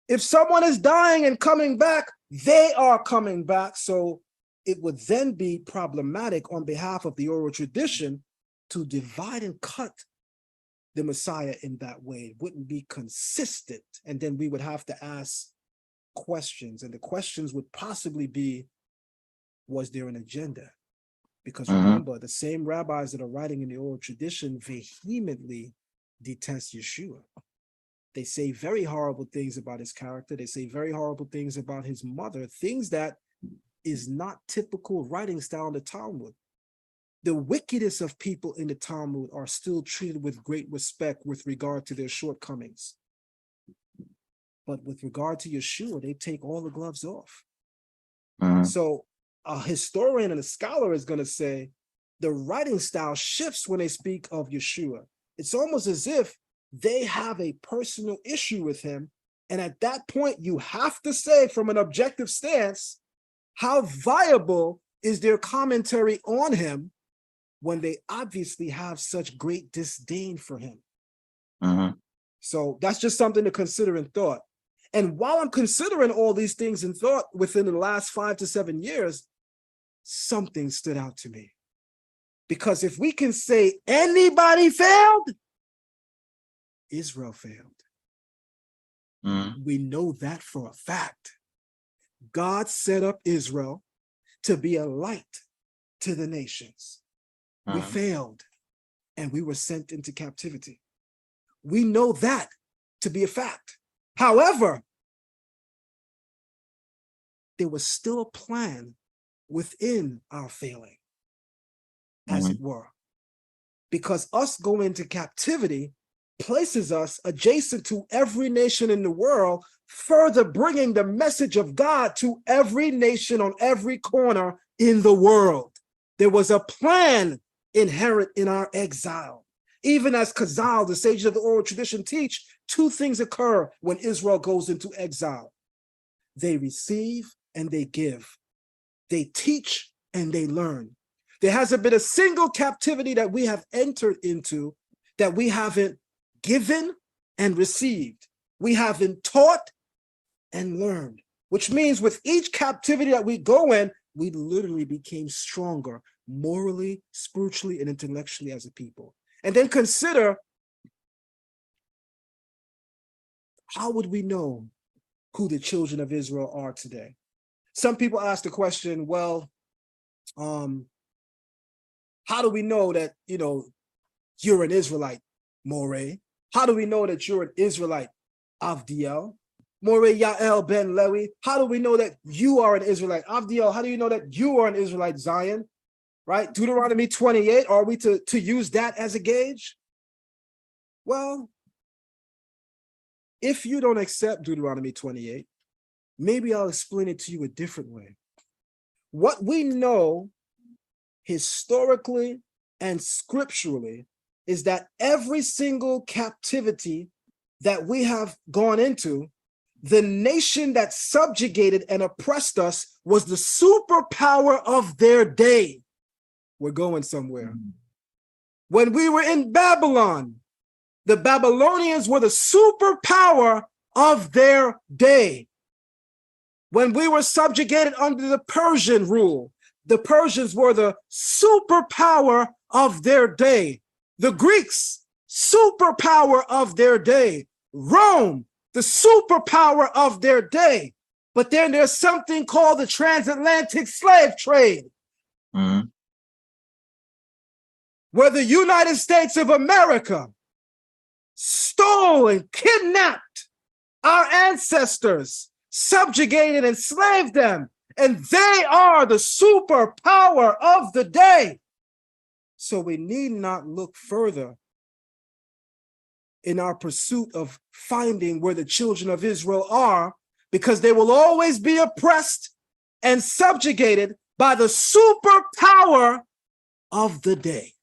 If someone is dying and coming back, they are coming back. So it would then be problematic on behalf of the oral tradition to divide and cut the Messiah in that way. It wouldn't be consistent. And then we would have to ask questions. And the questions would possibly be, was there an agenda? Because remember, the same rabbis that are writing in the oral tradition vehemently detest Yeshua. They say very horrible things about his character. They say very horrible things about his mother, things that is not typical writing style in the Talmud. The wickedest of people in the Talmud are still treated with great respect with regard to their shortcomings. But with regard to Yeshua, they take all the gloves off. So a historian and a scholar is going to say the writing style shifts when they speak of Yeshua. It's almost as if they have a personal issue with him. And at that point, you have to say from an objective stance, how viable is their commentary on him when they obviously have such great disdain for him? So that's just something to consider in thought. And while I'm considering all these things in thought within the last 5 to 7 years, something stood out to me. Because if we can say anybody failed, Israel failed. We know that for a fact. God set up Israel to be a light to the nations. We failed, and we were sent into captivity. We know that to be a fact. However, there was still a plan within our failing, as it were. Because us going into captivity places us adjacent to every nation in the world, further bringing the message of God to every nation on every corner in the world. There was a plan inherent in our exile. Even as Chazal, the sages of the oral tradition, teach, two things occur when Israel goes into exile. They receive and they give. They teach and they learn. There hasn't been a single captivity that we have entered into that we haven't given and received. We haven't taught and learned, which means with each captivity that we go in, we literally became stronger morally, spiritually, and intellectually as a people. And then consider, how would we know who the children of Israel are today? Some people ask the question, well, how do we know that, you're an Israelite, Moreh? How do we know that you're an Israelite, Avdiel? Moreh Yael ben Lewi, how do we know that you are an Israelite? Avdiel, how do you know that you are an Israelite, Zion? Right? Deuteronomy 28, are we to use that as a gauge? Well, if you don't accept Deuteronomy 28, maybe I'll explain it to you a different way. What we know historically and scripturally is that every single captivity that we have gone into, the nation that subjugated and oppressed us was the superpower of their day. We're going somewhere. When we were in Babylon, the Babylonians were the superpower of their day. When we were subjugated under the Persian rule, the Persians were the superpower of their day. The Greeks, superpower of their day. Rome, the superpower of their day. But then there's something called the transatlantic slave trade, where the United States of America stole and kidnapped our ancestors, subjugated and enslaved them, and they are the superpower of the day. So we need not look further in our pursuit of finding where the children of Israel are, because they will always be oppressed and subjugated by the superpower of the day.